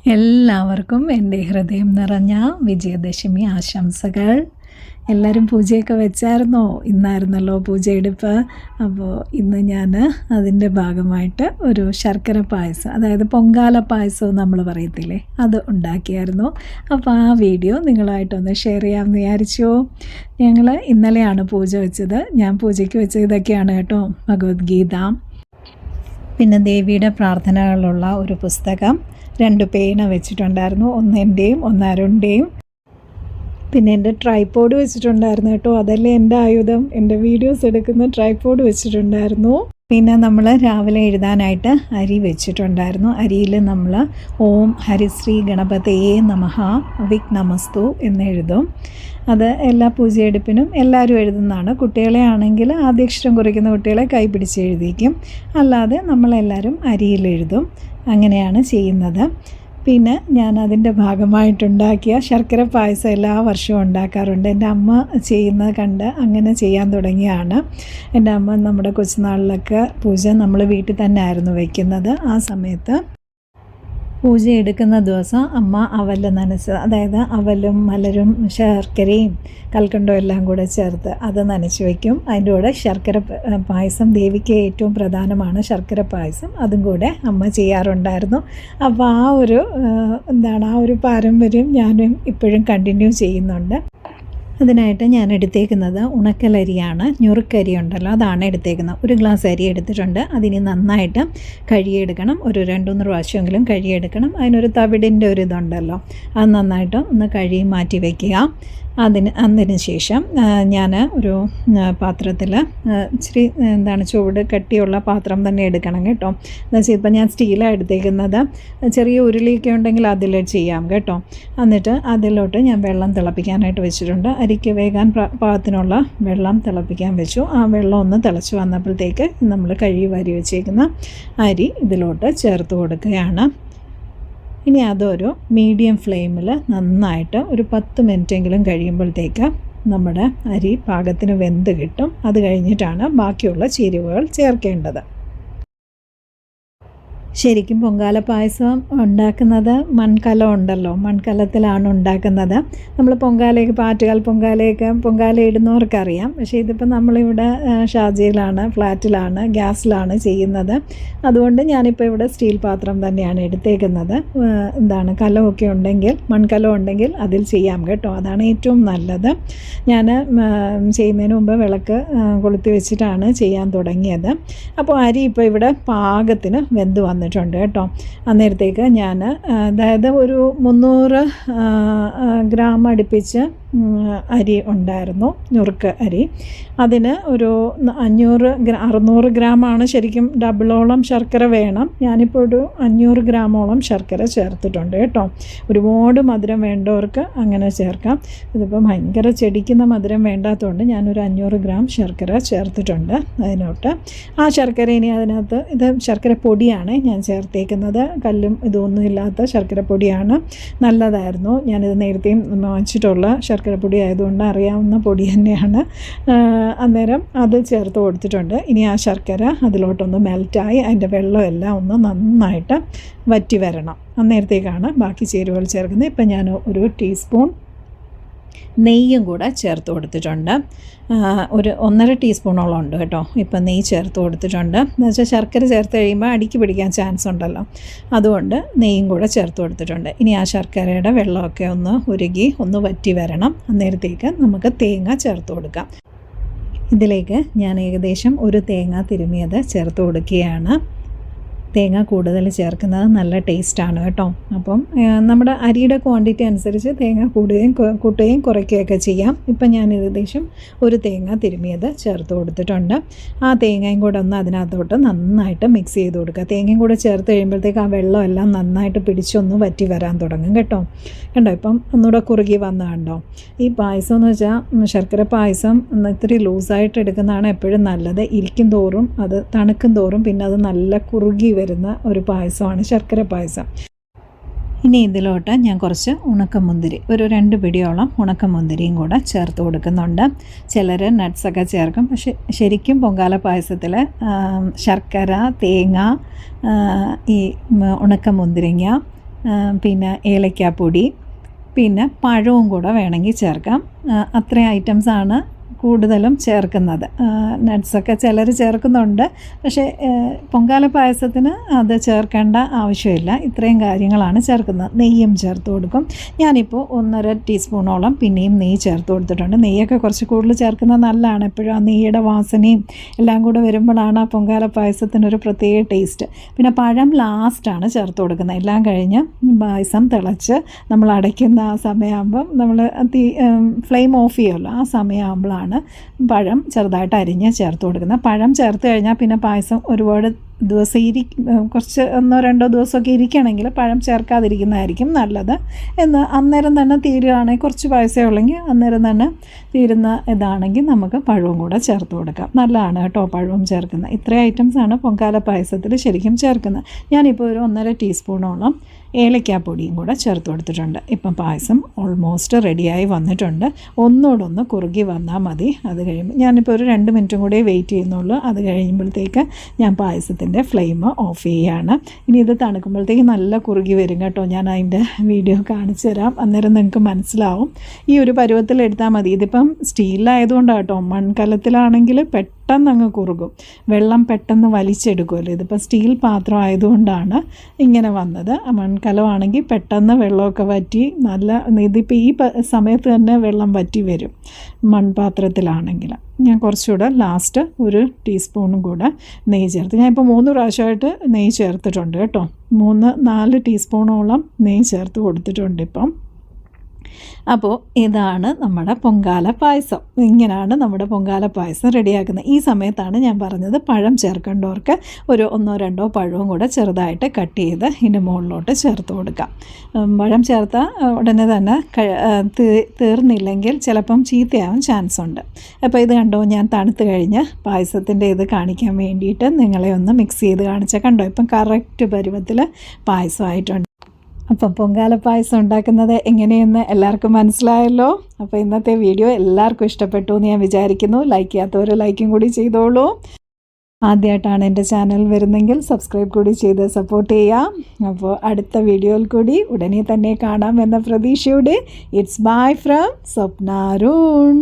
എല്ലാവർക്കും എൻ്റെ ഹൃദയം നിറഞ്ഞ വിജയദശമി ആശംസകൾ. എല്ലാവരും പൂജയൊക്കെ വെച്ചായിരുന്നോ? ഇന്നായിരുന്നല്ലോ പൂജയെടുപ്പ്. അപ്പോൾ ഇന്ന് ഞാൻ അതിൻ്റെ ഭാഗമായിട്ട് ഒരു ശർക്കര പായസം, അതായത് പൊങ്കാല പായസവും നമ്മൾ പറയത്തില്ലേ, അത് ഉണ്ടാക്കിയായിരുന്നു. അപ്പോൾ ആ വീഡിയോ നിങ്ങളായിട്ടൊന്ന് ഷെയർ ചെയ്യാമെന്ന് വിചാരിച്ചു. ഞങ്ങൾ ഇന്നലെയാണ് പൂജ വെച്ചത്. ഞാൻ പൂജയ്ക്ക് വെച്ചത് ഇതൊക്കെയാണ് കേട്ടോ: ഭഗവത്ഗീത, പിന്നെ ദേവിയുടെ പ്രാർത്ഥനകളുള്ള ഒരു പുസ്തകം, 2 പേന വെച്ചിട്ടുണ്ടായിരുന്നു, ഒന്ന് എൻ്റെയും ഒന്ന് അരുണിൻ്റെയും. പിന്നെ എൻ്റെ ട്രൈപോഡ് വെച്ചിട്ടുണ്ടായിരുന്നു കേട്ടോ, അതല്ലേ എൻ്റെ ആയുധം, എൻ്റെ വീഡിയോസ് എടുക്കുന്ന ട്രൈപോഡ് വെച്ചിട്ടുണ്ടായിരുന്നു. പിന്നെ നമ്മൾ രാവിലെ എഴുതാനായിട്ട് അരി വെച്ചിട്ടുണ്ടായിരുന്നു. അരിയിൽ നമ്മൾ ഓം ഹരിശ്രീ ഗണപതയേ നമഃ വിഘ്നമസ്തു എന്നെഴുതും. അത് എല്ലാ പൂജയെടുപ്പിനും എല്ലാവരും എഴുതുന്നതാണ്. കുട്ടികളെ ആണെങ്കിൽ ആദ്യാക്ഷരം കുറിക്കുന്ന കുട്ടികളെ കൈ പിടിച്ച് എഴുതിക്കും, അല്ലാതെ നമ്മളെല്ലാവരും അരിയിൽ എഴുതും. അങ്ങനെയാണ് ചെയ്യുന്നത്. പിന്നെ ഞാൻ അതിൻ്റെ ഭാഗമായിട്ടുണ്ടാക്കിയ ശർക്കര പായസം എല്ലാ വർഷവും ഉണ്ടാക്കാറുണ്ട്. എൻ്റെ അമ്മ ചെയ്യുന്നത് കണ്ട് അങ്ങനെ ചെയ്യാൻ തുടങ്ങിയാണ്. എൻ്റെ അമ്മ നമ്മുടെ കൊച്ചുനാളിലൊക്കെ പൂജ നമ്മൾ വീട്ടിൽ തന്നെ ആയിരുന്നു വയ്ക്കുന്നത്. ആ സമയത്ത് പൂജ എടുക്കുന്ന ദിവസം അമ്മ അവൽ നനച്ച്, അതായത് അവലും മലരും ശർക്കരയും കൽക്കണ്ടവും എല്ലാം കൂടെ ചേർത്ത് അത് നനച്ച് വയ്ക്കും. അതിൻ്റെ കൂടെ ശർക്കര പായസം, ദേവിക്ക് ഏറ്റവും പ്രധാനമാണ് ശർക്കര പായസം, അതും കൂടെ അമ്മ ചെയ്യാറുണ്ടായിരുന്നു. അപ്പോൾ ആ ഒരു പാരമ്പര്യം ഞാനും ഇപ്പോഴും കണ്ടിന്യൂ ചെയ്യുന്നുണ്ട്. അതിനായിട്ട് ഞാൻ എടുത്തേക്കുന്നത് ഉണക്കലരിയാണ്, ഞുറുക്കരി ഉണ്ടല്ലോ, അതാണ് എടുത്തേക്കുന്നത്. 1 ഗ്ലാസ് അരി എടുത്തിട്ടുണ്ട്. അതിന് നന്നായിട്ട് കഴുകിയെടുക്കണം, ഒരു 2-3 പ്രാവശ്യമെങ്കിലും കഴുകിയെടുക്കണം. അതിനൊരു തവിടിൻ്റെ ഒരു ഇതുണ്ടല്ലോ, അത് നന്നായിട്ട് ഒന്ന് കഴുകി മാറ്റി വയ്ക്കുക. അതിന് ശേഷം ഞാൻ ഒരു പാത്രത്തിൽ ഇച്ചിരി ചൂട് കട്ടിയുള്ള പാത്രം തന്നെ എടുക്കണം കേട്ടോ. എന്ന് വെച്ചാൽ ഇപ്പം ഞാൻ സ്റ്റീലാണ് എടുത്തേക്കുന്നത്. ചെറിയ ഉരുളിയൊക്കെ ഉണ്ടെങ്കിൽ അതിൽ ചെയ്യാം കേട്ടോ. എന്നിട്ട് അതിലോട്ട് ഞാൻ വെള്ളം തിളപ്പിക്കാനായിട്ട് വെച്ചിട്ടുണ്ട്. അരിക്ക് വേകാൻ പാകത്തിനുള്ള വെള്ളം തിളപ്പിക്കാൻ വെച്ചു. ആ വെള്ളം ഒന്ന് തിളച്ച് വന്നപ്പോഴത്തേക്ക് നമ്മൾ കഴുകി വാരി വെച്ചേക്കുന്ന അരി ഇതിലോട്ട് ചേർത്ത് കൊടുക്കുകയാണ്. ഇനി അതൊരു മീഡിയം ഫ്ലെയിമിൽ നന്നായിട്ട് ഒരു 10 മിനിറ്റെങ്കിലും കഴിയുമ്പോഴത്തേക്ക് നമ്മുടെ അരി പാകത്തിന് വെന്ത് കിട്ടും. അത് കഴിഞ്ഞിട്ടാണ് ബാക്കിയുള്ള ചേരുവകൾ ചേർക്കേണ്ടത്. ശരിക്കും പൊങ്കാല പായസം ഉണ്ടാക്കുന്നത് മൺകലം ഉണ്ടല്ലോ, മൺകലത്തിലാണ് ഉണ്ടാക്കുന്നത്. നമ്മൾ പൊങ്കാല ഇടുന്നവർക്കറിയാം. പക്ഷേ ഇതിപ്പോൾ നമ്മളിവിടെ ഷാർജയിലാണ്, ഫ്ലാറ്റിലാണ്, ഗ്യാസിലാണ് ചെയ്യുന്നത്. അതുകൊണ്ട് ഞാനിപ്പോൾ ഇവിടെ സ്റ്റീൽ പാത്രം തന്നെയാണ് എടുത്തേക്കുന്നത്. കലമൊക്കെ ഉണ്ടെങ്കിൽ, മൺകലം ഉണ്ടെങ്കിൽ അതിൽ ചെയ്യാം കേട്ടോ, അതാണ് ഏറ്റവും നല്ലത്. ഞാൻ ചെയ്യുന്നതിന് മുമ്പ് വിളക്ക് കൊളുത്തി വെച്ചിട്ടാണ് ചെയ്യാൻ തുടങ്ങിയത്. അപ്പോൾ അരി ഇപ്പോൾ ഇവിടെ പാകത്തിന് വെന്ത് വന്നിട്ടുണ്ട് കേട്ടോ. അന്നേരത്തേക്ക് ഞാൻ അതായത് ഒരു 300 ഗ്രാം അടുപ്പിച്ച് അരി ഉണ്ടായിരുന്നു, ഞുറുക്ക് അരി. അതിന് ഒരു 600 ഗ്രാമാണ് ശരിക്കും, ഡബിളോളം ശർക്കര വേണം. ഞാനിപ്പോൾ ഒരു 500 ഗ്രാമോളം ശർക്കര ചേർത്തിട്ടുണ്ട് കേട്ടോ. ഒരുപാട് മധുരം വേണ്ടവർക്ക് അങ്ങനെ ചേർക്കാം. ഇതിപ്പോൾ ഭയങ്കര ചെടിക്കുന്ന മധുരം വേണ്ടാത്തതുകൊണ്ട് ഞാനൊരു 500 ഗ്രാം ശർക്കര ചേർത്തിട്ടുണ്ട് അതിനോട്ട്. ആ ശർക്കര ഇനി അതിനകത്ത്, ഇത് ശർക്കര പൊടിയാണ് ഞാൻ ചേർത്തേക്കുന്നത്, കല്ലും ഇതൊന്നും ഇല്ലാത്ത ശർക്കര പൊടിയാണ്. നല്ലതായിരുന്നു. ഞാനിത് നേരത്തെയും വാങ്ങിച്ചിട്ടുള്ള ശർക്കരപ്പൊടി ആയതുകൊണ്ട് അറിയാവുന്ന പൊടി തന്നെയാണ്. അന്നേരം അത് ചേർത്ത് കൊടുത്തിട്ടുണ്ട്. ഇനി ആ ശർക്കര അതിലോട്ടൊന്ന് മെൽറ്റായി അതിൻ്റെ വെള്ളമെല്ലാം ഒന്ന് നന്നായിട്ട് വറ്റി വരണം. അന്നേരത്തേക്കാണ് ബാക്കി ചേരുവകൾ ചേർക്കുന്നത്. ഇപ്പം ഞാൻ ഒരു ടീസ്പൂൺ നെയ്യും കൂടെ ചേർത്ത് കൊടുത്തിട്ടുണ്ട്. ഒരു 1.5 ടീസ്പൂണോളം ഉണ്ട് കേട്ടോ. ഇപ്പം നെയ്യ് ചേർത്ത് കൊടുത്തിട്ടുണ്ട്. എന്ന് വെച്ചാൽ ശർക്കര ചേർത്ത് കഴിയുമ്പോൾ അടിക്ക് പിടിക്കാൻ ചാൻസ് ഉണ്ടല്ലോ, അതുകൊണ്ട് നെയ്യും കൂടെ ചേർത്ത് കൊടുത്തിട്ടുണ്ട്. ഇനി ആ ശർക്കരയുടെ വെള്ളമൊക്കെ ഒന്ന് ഉരുകി ഒന്ന് വറ്റി വരണം. അന്നേരത്തേക്ക് നമുക്ക് തേങ്ങ ചേർത്ത് കൊടുക്കാം. ഇതിലേക്ക് ഞാൻ ഏകദേശം ഒരു തേങ്ങ തിരുമിയത് ചേർത്ത് കൊടുക്കുകയാണ്. തേങ്ങ കൂടുതൽ ചേർക്കുന്നത് നല്ല ടേസ്റ്റാണ് കേട്ടോ. അപ്പം നമ്മുടെ അരിയുടെ ക്വാണ്ടിറ്റി അനുസരിച്ച് തേങ്ങ കൂട്ടുകയും കുറയ്ക്കുകയൊക്കെ ചെയ്യാം. ഇപ്പം ഞാൻ ഏകദേശം ഒരു തേങ്ങ തിരുമിയത് ചേർത്ത് കൊടുത്തിട്ടുണ്ട്. ആ തേങ്ങയും കൂടെ ഒന്ന് അതിനകത്തോട്ട് നന്നായിട്ട് മിക്സ് ചെയ്ത് കൊടുക്കുക. തേങ്ങയും കൂടെ ചേർത്ത് കഴിയുമ്പോഴത്തേക്ക് ആ വെള്ളമെല്ലാം നന്നായിട്ട് പിടിച്ചൊന്ന് വറ്റി വരാൻ തുടങ്ങും കേട്ടോ. കണ്ടോ, ഇപ്പം ഒന്നുകൂടെ കുറുകി വന്ന കണ്ടോ. ഈ പായസം എന്ന് വെച്ചാൽ ശർക്കര പായസം ഇത്തിരി ലൂസായിട്ട് എടുക്കുന്നതാണ് എപ്പോഴും നല്ലത്. ഇരിക്കും തോറും അത് തണുക്കും തോറും പിന്നെ അത് നല്ല കുറുകി വരുന്ന ഒരു പായസമാണ് ശർക്കര പായസം. ഇനി ഇതിലോട്ട് ഞാൻ കുറച്ച് ഉണക്കമുന്തിരി, ഒരു 2 പിടിയോളം ഉണക്കമുന്തിരിയും കൂടെ ചേർത്ത് കൊടുക്കുന്നുണ്ട്. ചിലർ നട്ട്സൊക്കെ ചേർക്കും, പക്ഷെ ശരിക്കും പൊങ്കാല പായസത്തിൽ ശർക്കര, തേങ്ങ, ഈ ഉണക്കമുന്തിരിങ്ങ, പിന്നെ ഏലക്കാപ്പൊടി, പിന്നെ പഴവും കൂടെ വേണമെങ്കിൽ ചേർക്കാം. അത്രയും ഐറ്റംസാണ് കൂടുതലും ചേർക്കുന്നത്. നട്ട്സൊക്കെ ചിലർ ചേർക്കുന്നുണ്ട്, പക്ഷേ പൊങ്കാല പായസത്തിന് അത് ചേർക്കേണ്ട ആവശ്യമില്ല. ഇത്രയും കാര്യങ്ങളാണ് ചേർക്കുന്നത്. നെയ്യും ചേർത്ത് കൊടുക്കും. ഞാനിപ്പോൾ 1.5 ടീസ്പൂണോളം പിന്നെയും നെയ്യ് ചേർത്ത് കൊടുത്തിട്ടുണ്ട്. നെയ്യൊക്കെ കുറച്ച് കൂടുതൽ ചേർക്കുന്നത് നല്ലതാണ്. എപ്പോഴും ആ നെയ്യുടെ വാസനയും എല്ലാം കൂടെ വരുമ്പോഴാണ് ആ പൊങ്കാല പായസത്തിനൊരു പ്രത്യേക ടേസ്റ്റ്. പിന്നെ പഴം ലാസ്റ്റാണ് ചേർത്ത് കൊടുക്കുന്നത്. എല്ലാം കഴിഞ്ഞ് പായസം തിളച്ച് നമ്മൾ അടയ്ക്കുന്ന ആ സമയമാകുമ്പം നമ്മൾ ഫ്ലെയിം ഓഫ് ചെയ്യുമല്ലോ, ആ സമയമാകുമ്പോഴാണ് പഴം ചെറുതായിട്ട് അരിഞ്ഞ് ചേർത്ത് കൊടുക്കുന്നത്. പഴം ചേർത്ത് കഴിഞ്ഞാൽ പിന്നെ പായസം ഒരുപാട് ദിവസം കുറച്ച് 1-2 ദിവസമൊക്കെ ഇരിക്കണമെങ്കിൽ പഴം ചേർക്കാതിരിക്കുന്നതായിരിക്കും നല്ലത്. അന്നേരം തന്നെ തീരുകയാണെങ്കിൽ, കുറച്ച് പായസമേ ഉള്ളെങ്കിൽ അന്നേരം തന്നെ തീരുന്ന ഇതാണെങ്കിൽ നമുക്ക് പഴവും കൂടെ ചേർത്ത് കൊടുക്കാം. നല്ലതാണ് കേട്ടോ പഴവും ചേർക്കുന്നത്. ഇത്രയും ഐറ്റംസാണ് പൊങ്കാല പായസത്തിൽ ശരിക്കും ചേർക്കുന്നത്. ഞാനിപ്പോൾ ഒരു 1.5 ടീസ്പൂണോളം ഏലക്കാപ്പൊടിയും കൂടെ ചേർത്ത് കൊടുത്തിട്ടുണ്ട്. ഇപ്പം പായസം ഓൾമോസ്റ്റ് റെഡിയായി വന്നിട്ടുണ്ട്. ഒന്നുകൂടെ കുറുകി വന്നാൽ മതി. അത് കഴിയുമ്പോൾ ഞാനിപ്പോൾ ഒരു 2 മിനിറ്റും കൂടെ വെയിറ്റ് ചെയ്യുന്നുള്ളൂ. അത് കഴിയുമ്പോഴത്തേക്ക് ഞാൻ പായസത്തിൻ്റെ ഫ്ലെയിം ഓഫ് ചെയ്യുകയാണ്. ഇനി ഇത് തണുക്കുമ്പോഴത്തേക്ക് നല്ല കുറുകി വരും കേട്ടോ. ഞാൻ അതിൻ്റെ വീഡിയോ കാണിച്ചു തരാം, അന്നേരം നിങ്ങൾക്ക് മനസ്സിലാവും. ഈ ഒരു പരുവത്തിൽ എടുത്താൽ മതി. ഇതിപ്പം സ്റ്റീലിലായതുകൊണ്ടാണ് കേട്ടോ. മൺകലത്തിലാണെങ്കിൽ പെട്ടെന്ന് അങ്ങ് കുറുകും, വെള്ളം പെട്ടെന്ന് വലിച്ചെടുക്കുമല്ലോ. ഇതിപ്പോൾ സ്റ്റീൽ പാത്രം ആയതുകൊണ്ടാണ് ഇങ്ങനെ വന്നത്. മൺകലമാണെങ്കിൽ പെട്ടെന്ന് വെള്ളമൊക്കെ വറ്റി ഇതിപ്പോൾ ഈ സമയത്ത് തന്നെ വെള്ളം വറ്റി വരും മൺപാത്രത്തിലാണെങ്കിൽ. ഞാൻ കുറച്ചുകൂടെ ലാസ്റ്റ് 1 ടീസ്പൂണും കൂടെ നെയ്യ് ചേർത്ത്, ഞാനിപ്പോൾ 3 പ്രാവശ്യമായിട്ട് നെയ്യ് ചേർത്തിട്ടുണ്ട് കേട്ടോ. 3-4 ടീസ്പൂണോളം നെയ്യ് ചേർത്ത് കൊടുത്തിട്ടുണ്ട് ഇപ്പം. അപ്പോൾ ഇതാണ് നമ്മുടെ പൊങ്കാല പായസം. ഇങ്ങനെയാണ് നമ്മുടെ പൊങ്കാല പായസം റെഡിയാക്കുന്നത്. ഈ സമയത്താണ് ഞാൻ പറഞ്ഞത് പഴം ചേർക്കേണ്ടവർക്ക് ഒരു 1-2 പഴവും കൂടെ ചെറുതായിട്ട് കട്ട് ചെയ്ത് ഇതിൻ്റെ മുകളിലോട്ട് ചേർത്ത് കൊടുക്കാം. പഴം ചേർത്താൽ ഉടനെ തന്നെ തീർന്നില്ലെങ്കിൽ ചിലപ്പം ചീത്തയാവാൻ ചാൻസ് ഉണ്ട്. അപ്പോൾ ഇത് കണ്ടോ, ഞാൻ തണുത്ത് കഴിഞ്ഞ് പായസത്തിൻ്റെ ഇത് കാണിക്കാൻ വേണ്ടിയിട്ട് നിങ്ങളെ ഒന്ന് മിക്സ് ചെയ്ത് കാണിച്ചാൽ കണ്ടോ, ഇപ്പം കറക്റ്റ് പരുവത്തിൽ പായസമായിട്ടുണ്ട്. അപ്പം പൊങ്കാല പായസം ഉണ്ടാക്കുന്നത് എങ്ങനെയെന്ന് എല്ലാവർക്കും മനസ്സിലായല്ലോ. അപ്പോൾ ഇന്നത്തെ വീഡിയോ എല്ലാവർക്കും ഇഷ്ടപ്പെട്ടു എന്ന് ഞാൻ വിചാരിക്കുന്നു. ലൈക്ക് ചെയ്യാത്തവർ ലൈക്കും കൂടി ചെയ്തോളൂ. ആദ്യമായിട്ടാണ് എൻ്റെ ചാനൽ വരുന്നെങ്കിൽ സബ്സ്ക്രൈബ് കൂടി ചെയ്ത് സപ്പോർട്ട് ചെയ്യാം. അപ്പോൾ അടുത്ത വീഡിയോയിൽ കൂടി ഉടനെ തന്നെ കാണാം എന്ന പ്രതീക്ഷയോടെ it's bye from Swapna Arun.